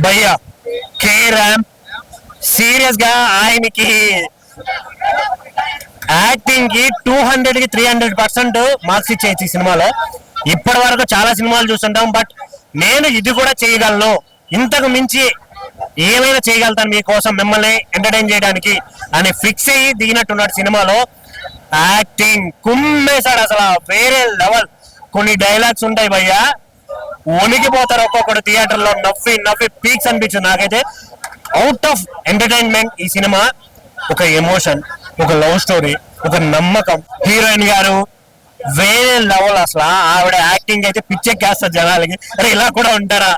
భయ్యా కే RAM serious గా ఆయనకి యాక్టింగ్ కి 200 కి 300% మార్క్స్ ఇచ్చేసి ఈ సినిమాలో. ఇప్పటి వరకు చాలా సినిమాలు చూస్తుంటాం, బట్ నేను ఇది కూడా చేయగలను, ఇంతకు మించి ఏమైనా చేయగలుగుతాను మీకోసం, మిమ్మల్ని ఎంటర్టైన్ చేయడానికి అని ఫిక్స్ అయ్యి దిగినట్టున్నాడు సినిమాలో. యాక్టింగ్ కుమ్మేశాడు అసలు, వేరే లెవెల్. కొన్ని డైలాగ్స్ ఉంటాయి భయ్యా, వణికిపోతారు ఒక్కొక్కడు థియేటర్ లో, నవ్వి నవ్వి పీక్స్ అనిపించింది నాకైతే. అవుట్ ఆఫ్ ఎంటర్టైన్మెంట్ ఈ సినిమా. ఒక ఎమోషన్, ఒక లవ్ స్టోరీ, ఒక నమ్మకం. హీరోయిన్ గారు వేరే లెవెల్ అసలు. ఆవిడ యాక్టింగ్ అయితే పిచ్చెక్కేస్తారు జనాలకి, అరే ఇలా కూడా ఉంటారా.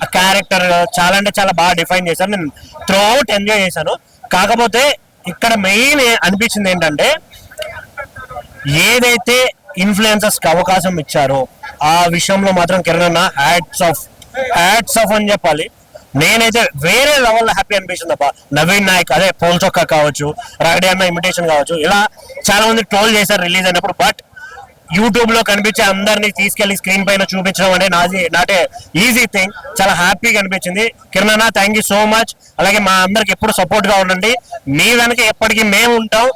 ఆ క్యారెక్టర్ చాలా అంటే చాలా బాగా డిఫైన్ చేశారు. నేను త్రూ అవుట్ ఎంజాయ్ చేశాను. కాకపోతే ఇక్కడ మెయిన్ అనిపించింది ఏంటంటే, ఏదైతే ఇన్ఫ్లుయెన్సర్స్ కి అవకాశం ఇచ్చారో ఆ విషయంలో మాత్రం కిరణ్ అన్న హ్యాట్స్ ఆఫ్ అని చెప్పాలి. నేనైతే వేరే లెవెల్ హ్యాపీ అనిపించింది అబ్బా. నవీన్ నాయక్ అదే పోల్ చొక్కా కావచ్చు, రాగడే అన్న ఇమిటేషన్ కావచ్చు, ఇలా చాలా మంది ట్రోల్ చేశారు రిలీజ్ అయినప్పుడు. బట్ యూట్యూబ్ లో కనిపించే అందరినీ తీసుకెళ్లి స్క్రీన్ పైన చూపించడం అంటే నాటే ఈజీ థింగ్. చాలా హ్యాపీగా అనిపించింది. కిరణ్ అన్న థ్యాంక్ యూ సో మచ్. అలాగే మా అందరికి ఎప్పుడు సపోర్ట్ గా ఉండండి, మీ వెనక ఎప్పటికీ మేము ఉంటాం.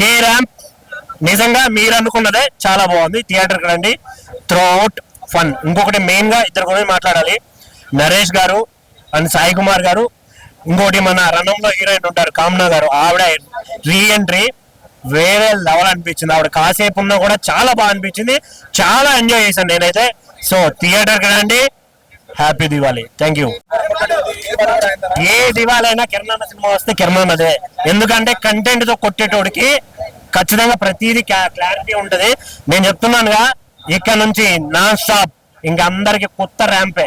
కే ర్యాంప్ నిజంగా మీరు అనుకున్నదే చాలా బాగుంది. థియేటర్కి రండి, త్రూ అవుట్ ఫన్. ఇంకొకటి మెయిన్ గా ఇద్దరు గురించి మాట్లాడాలి, నరేష్ గారు అండ్ సాయి కుమార్ గారు. ఇంకోటి మన రణంలో హీరోయిన్ ఉంటారు కామ్నా గారు, ఆవిడ రీ ఎంట్రీ వేరే లెవెల్ అనిపించింది. ఆవిడ కాసేపు ఉన్నా కూడా చాలా బాగా అనిపించింది, చాలా ఎంజాయ్ చేశాను నేనైతే. సో థియేటర్కి రండి, హ్యాపీ దివాళీ. Thank you. ఏ దివాళీ అయినా కిరణ్ అన్న సినిమా వస్తే కిరణ్ అన్నదే. ఎందుకంటే కంటెంట్ తో కొట్టేటోడికి ఖచ్చితంగా ప్రతిదీ క్లారిటీ ఉంటది. నేను చెప్తున్నానుగా, ఇక్కడ నుంచి నాన్ స్టాప్ ఇంకా అందరికి కొత్త ర్యాంపే.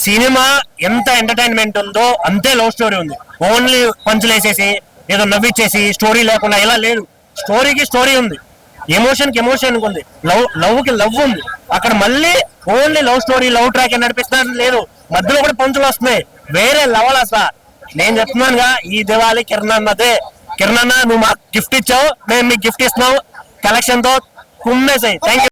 సినిమా ఎంత ఎంటర్టైన్మెంట్ ఉందో అంతే లవ్ స్టోరీ ఉంది. ఓన్లీ పంచులు వేసేసి ఏదో నవ్విచ్చేసి స్టోరీ లేకుండా ఇలా లేదు. స్టోరీకి స్టోరీ ఉంది, ఎమోషన్ కి ఎమోషన్ ఉంది, లవ్ కి లవ్ ఉంది. అక్కడ మళ్ళీ only love story, love track నడిపిస్తాను లేదు, మధ్యలో కూడా పంచులు వస్తున్నాయి. వేరే లెవెల్ అసలు. నేను చెప్తున్నానుగా, ఈ దివాళీ కిరణ్ అన్నదే. కిరణ్ అన్న నువ్వు మాకు గిఫ్ట్ ఇచ్చావు, మేము మీకు గిఫ్ట్ ఇస్తున్నావు. కలెక్షన్ తో కుమ్మేసాయి. Thank you.